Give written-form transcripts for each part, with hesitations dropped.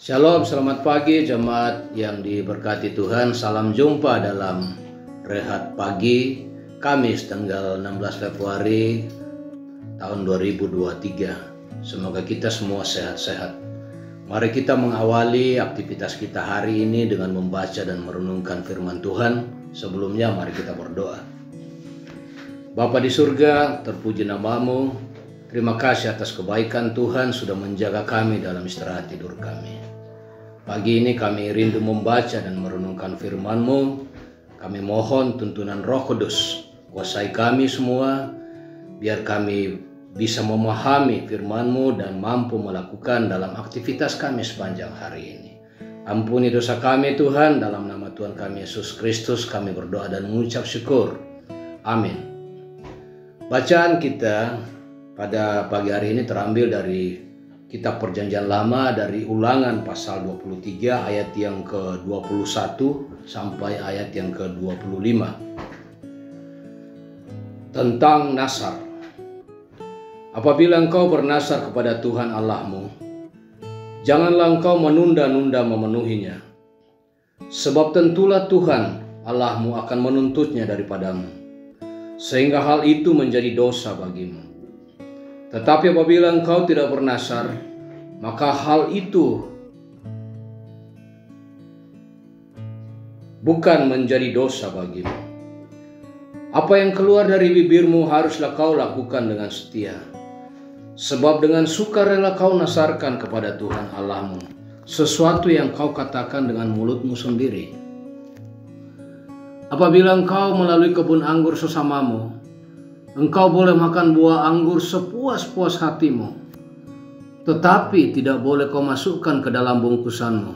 Shalom, selamat pagi jemaat yang diberkati Tuhan. Salam jumpa dalam Rehat Pagi Kamis tanggal 16 Februari tahun 2023. Semoga kita semua sehat-sehat. Mari kita mengawali aktivitas kita hari ini dengan membaca dan merenungkan firman Tuhan. Sebelumnya mari kita berdoa. Bapa di surga, terpuji namamu. Terima kasih atas kebaikan Tuhan sudah menjaga kami dalam istirahat tidur kami. Pagi ini kami rindu membaca dan merenungkan firman-Mu. Kami mohon tuntunan Roh Kudus, kuasai kami semua, biar kami bisa memahami firman-Mu dan mampu melakukan dalam aktivitas kami sepanjang hari ini. Ampuni dosa kami Tuhan, dalam nama Tuhan kami Yesus Kristus kami berdoa dan mengucap syukur. Amin. Bacaan kita pada pagi hari ini terambil dari Kitab Perjanjian Lama dari Ulangan pasal 23 ayat yang ke-21 sampai ayat yang ke-25. Tentang nasar. Apabila engkau bernasar kepada Tuhan Allahmu, janganlah engkau menunda-nunda memenuhinya. Sebab tentulah Tuhan Allahmu akan menuntutnya daripadamu, sehingga hal itu menjadi dosa bagimu. Tetapi apabila engkau tidak bernasar, maka hal itu bukan menjadi dosa bagimu. Apa yang keluar dari bibirmu haruslah kau lakukan dengan setia. Sebab dengan sukarela kau nasarkan kepada Tuhan Allahmu sesuatu yang kau katakan dengan mulutmu sendiri. Apabila engkau melalui kebun anggur sesamamu, engkau boleh makan buah anggur sepuas-puas hatimu, tetapi tidak boleh kau masukkan ke dalam bungkusanmu.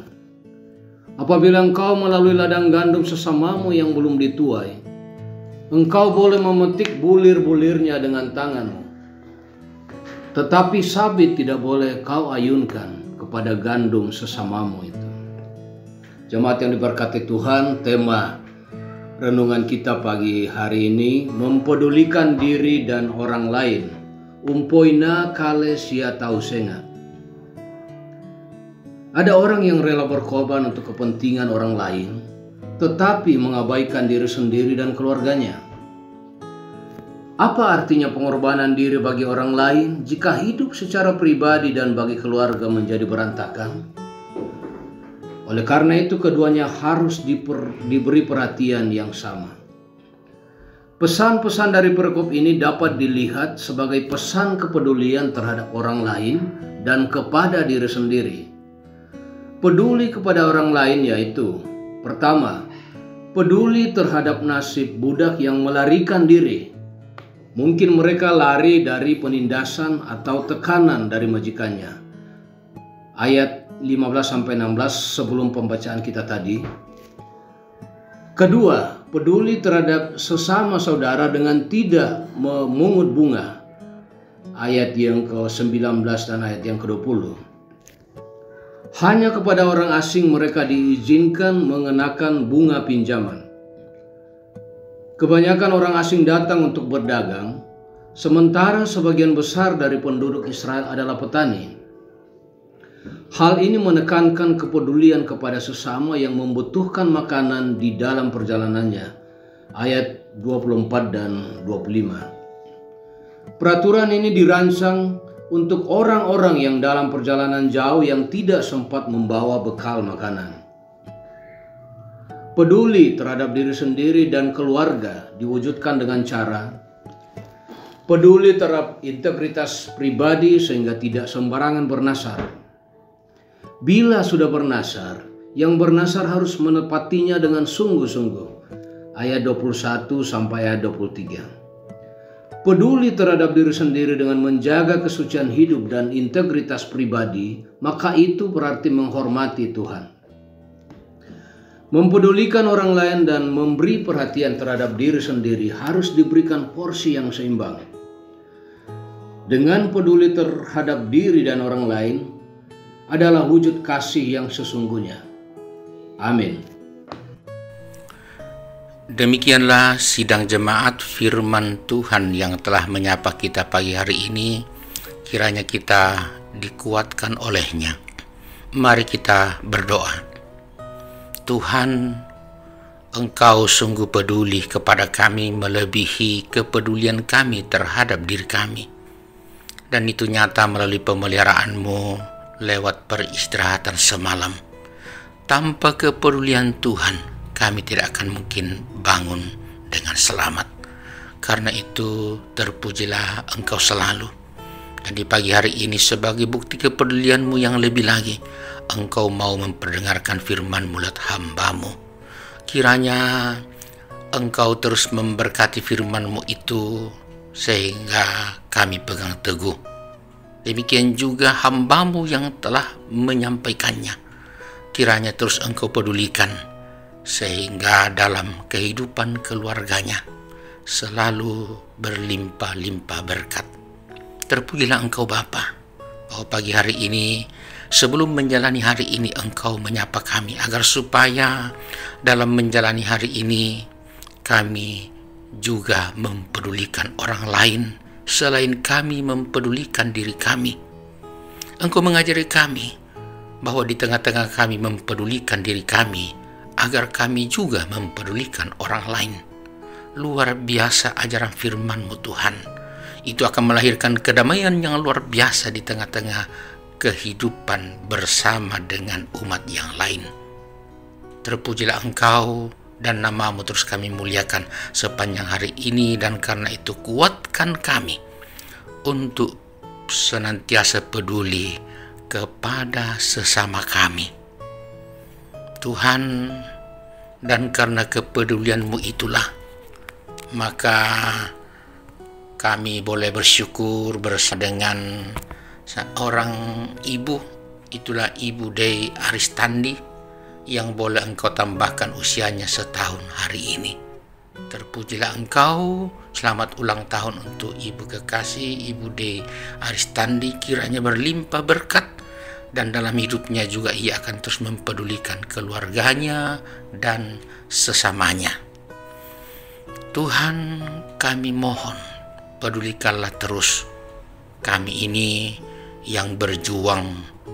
Apabila engkau melalui ladang gandum sesamamu yang belum dituai, engkau boleh memetik bulir-bulirnya dengan tanganmu, tetapi sabit tidak boleh kau ayunkan kepada gandum sesamamu itu. Jemaat yang diberkati Tuhan, tema renungan kita pagi hari ini, mempedulikan diri dan orang lain. Umpoina kale sia tau senga. Ada orang yang rela berkorban untuk kepentingan orang lain, tetapi mengabaikan diri sendiri dan keluarganya. Apa artinya pengorbanan diri bagi orang lain jika hidup secara pribadi dan bagi keluarga menjadi berantakan? Oleh karena itu keduanya harus diberi perhatian yang sama. Pesan-pesan dari perikop ini dapat dilihat sebagai pesan kepedulian terhadap orang lain dan kepada diri sendiri. Peduli kepada orang lain yaitu: pertama, peduli terhadap nasib budak yang melarikan diri. Mungkin mereka lari dari penindasan atau tekanan dari majikannya. Ayat 15-16 sebelum pembacaan kita tadi. Kedua, peduli terhadap sesama saudara dengan tidak memungut bunga. Ayat yang ke-19 dan ayat yang ke-20. Hanya kepada orang asing mereka diizinkan mengenakan bunga pinjaman. Kebanyakan orang asing datang untuk berdagang, sementara sebagian besar dari penduduk Israel adalah petani. Hal ini menekankan kepedulian kepada sesama yang membutuhkan makanan di dalam perjalanannya. Ayat 24 dan 25. Peraturan ini dirancang untuk orang-orang yang dalam perjalanan jauh yang tidak sempat membawa bekal makanan. Peduli terhadap diri sendiri dan keluarga diwujudkan dengan cara peduli terhadap integritas pribadi sehingga tidak sembarangan bernasar. Bila sudah bernasar, yang bernasar harus menepatinya dengan sungguh-sungguh. Ayat 21 sampai ayat 23. Peduli terhadap diri sendiri dengan menjaga kesucian hidup dan integritas pribadi, maka itu berarti menghormati Tuhan. Mempedulikan orang lain dan memberi perhatian terhadap diri sendiri harus diberikan porsi yang seimbang. Dengan peduli terhadap diri dan orang lain adalah wujud kasih yang sesungguhnya. Amin. Demikianlah sidang jemaat firman Tuhan yang telah menyapa kita pagi hari ini. Kiranya kita dikuatkan olehnya. Mari kita berdoa. Tuhan, Engkau sungguh peduli kepada kami melebihi kepedulian kami terhadap diri kami. Dan itu nyata melalui pemeliharaan-Mu lewat peristirahatan semalam. Tanpa kepedulian Tuhan, kami tidak akan mungkin bangun dengan selamat. Karena itu, terpujilah Engkau selalu. Dan di pagi hari ini sebagai bukti kepedulian-Mu yang lebih lagi, Engkau mau memperdengarkan firman mulut hamba-Mu. Kiranya Engkau terus memberkati firman-Mu itu sehingga kami pegang teguh. Demikian juga hamba-Mu yang telah menyampaikannya. Kiranya terus Engkau pedulikan sehingga dalam kehidupan keluarganya selalu berlimpah-limpah berkat. Terpujilah Engkau Bapa, bahwa pagi hari ini sebelum menjalani hari ini Engkau menyapa kami agar supaya dalam menjalani hari ini kami juga mempedulikan orang lain selain kami mempedulikan diri kami. Engkau mengajari kami bahwa di tengah-tengah kami mempedulikan diri kami agar kami juga mempedulikan orang lain. Luar biasa ajaran firman-Mu Tuhan. Itu akan melahirkan kedamaian yang luar biasa di tengah-tengah kehidupan bersama dengan umat yang lain. Terpujilah Engkau dan nama-Mu terus kami muliakan sepanjang hari ini, dan karena itu kuatkan kami untuk senantiasa peduli kepada sesama kami. Tuhan, dan karena kepedulian-Mu itulah, maka kami boleh bersyukur bersama dengan seorang ibu, itulah Ibu Dei Aristandi, yang boleh Engkau tambahkan usianya setahun hari ini. Terpujilah Engkau, selamat ulang tahun untuk Ibu kekasih Ibu Dei Aristandi, kiranya berlimpah berkat, dan dalam hidupnya juga ia akan terus mempedulikan keluarganya dan sesamanya. Tuhan, kami mohon, pedulikanlah terus kami ini yang berjuang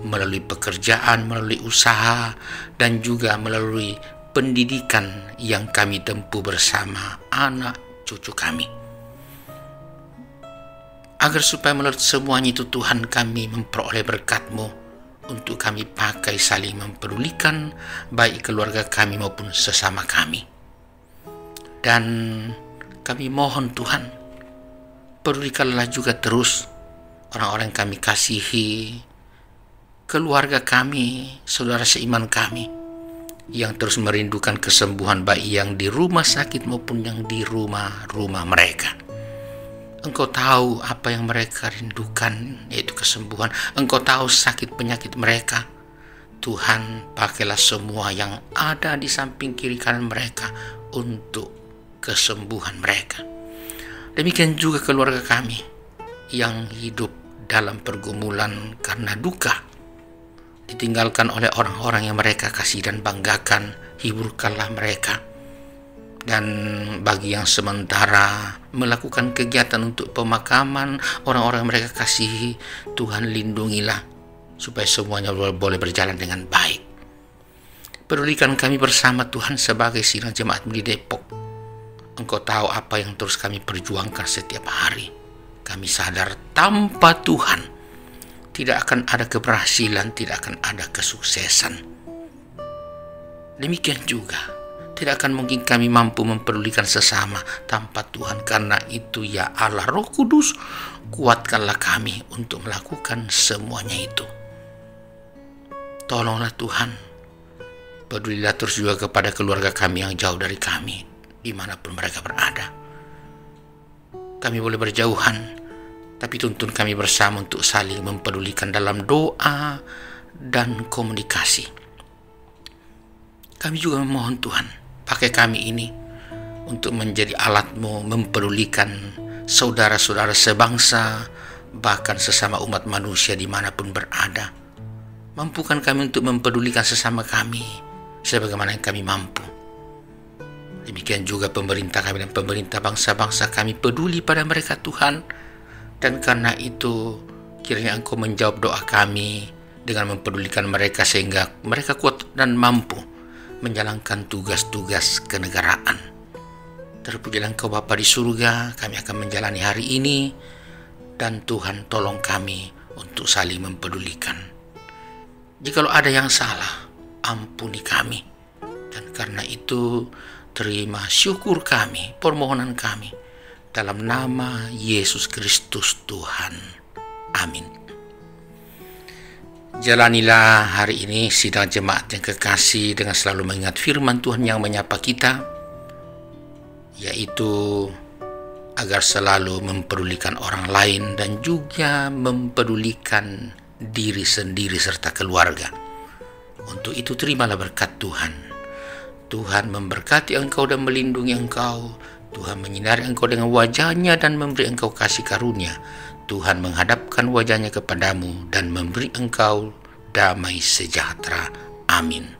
melalui pekerjaan, melalui usaha, dan juga melalui pendidikan yang kami tempuh bersama anak cucu kami. Agar supaya melalui semuanya itu Tuhan, kami memperoleh berkat-Mu untuk kami pakai saling mempedulikan baik keluarga kami maupun sesama kami. Dan kami mohon Tuhan, pedulikanlah juga terus orang-orang yang kami kasihi, keluarga kami, saudara seiman kami, yang terus merindukan kesembuhan baik yang di rumah sakit maupun yang di rumah-rumah mereka. Engkau tahu apa yang mereka rindukan, yaitu kesembuhan. Engkau tahu sakit penyakit mereka. Tuhan, pakailah semua yang ada di samping kiri kanan mereka untuk kesembuhan mereka. Demikian juga keluarga kami yang hidup dalam pergumulan karena duka, ditinggalkan oleh orang-orang yang mereka kasih dan banggakan. Hiburkanlah mereka. Dan bagi yang sementara melakukan kegiatan untuk pemakaman orang-orang yang mereka kasihi, Tuhan lindungilah supaya semuanya boleh berjalan dengan baik. Pedulikan kami bersama Tuhan sebagai sidang jemaat di Depok. Engkau tahu apa yang terus kami perjuangkan setiap hari. Kami sadar tanpa Tuhan tidak akan ada keberhasilan, tidak akan ada kesuksesan. Demikian juga tidak akan mungkin kami mampu mempedulikan sesama tanpa Tuhan. Karena itu ya Allah Roh Kudus, kuatkanlah kami untuk melakukan semuanya itu. Tolonglah Tuhan, pedulilah terus juga kepada keluarga kami yang jauh dari kami, dimanapun mereka berada. Kami boleh berjauhan, tapi tuntun kami bersama untuk saling mempedulikan dalam doa dan komunikasi. Kami juga memohon Tuhan, pakai kami ini untuk menjadi alat-Mu mempedulikan saudara-saudara sebangsa, bahkan sesama umat manusia dimanapun berada. Mampukan kami untuk mempedulikan sesama kami sebagaimana yang kami mampu. Demikian juga pemerintah kami dan pemerintah bangsa-bangsa kami peduli pada mereka Tuhan. Dan karena itu kiranya Engkau menjawab doa kami dengan mempedulikan mereka sehingga mereka kuat dan mampu menjalankan tugas-tugas kenegaraan. Terpujilah Engkau Bapa di surga, kami akan menjalani hari ini, dan Tuhan tolong kami untuk saling mempedulikan. Jikalau ada yang salah, ampuni kami. Dan karena itu, terima syukur kami, permohonan kami, dalam nama Yesus Kristus Tuhan. Amin. Jalanilah hari ini sidang jemaat yang kekasih dengan selalu mengingat firman Tuhan yang menyapa kita, yaitu agar selalu mempedulikan orang lain dan juga mempedulikan diri sendiri serta keluarga. Untuk itu terimalah berkat Tuhan. Tuhan memberkati engkau dan melindungi engkau. Tuhan menyinari engkau dengan wajah-Nya dan memberi engkau kasih karunia. Tuhan menghadapkan wajah-Nya kepadamu dan memberi engkau damai sejahtera. Amin.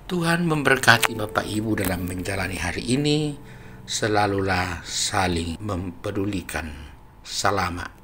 Tuhan memberkati Bapak Ibu dalam menjalani hari ini. Selalulah saling mempedulikan. Selamat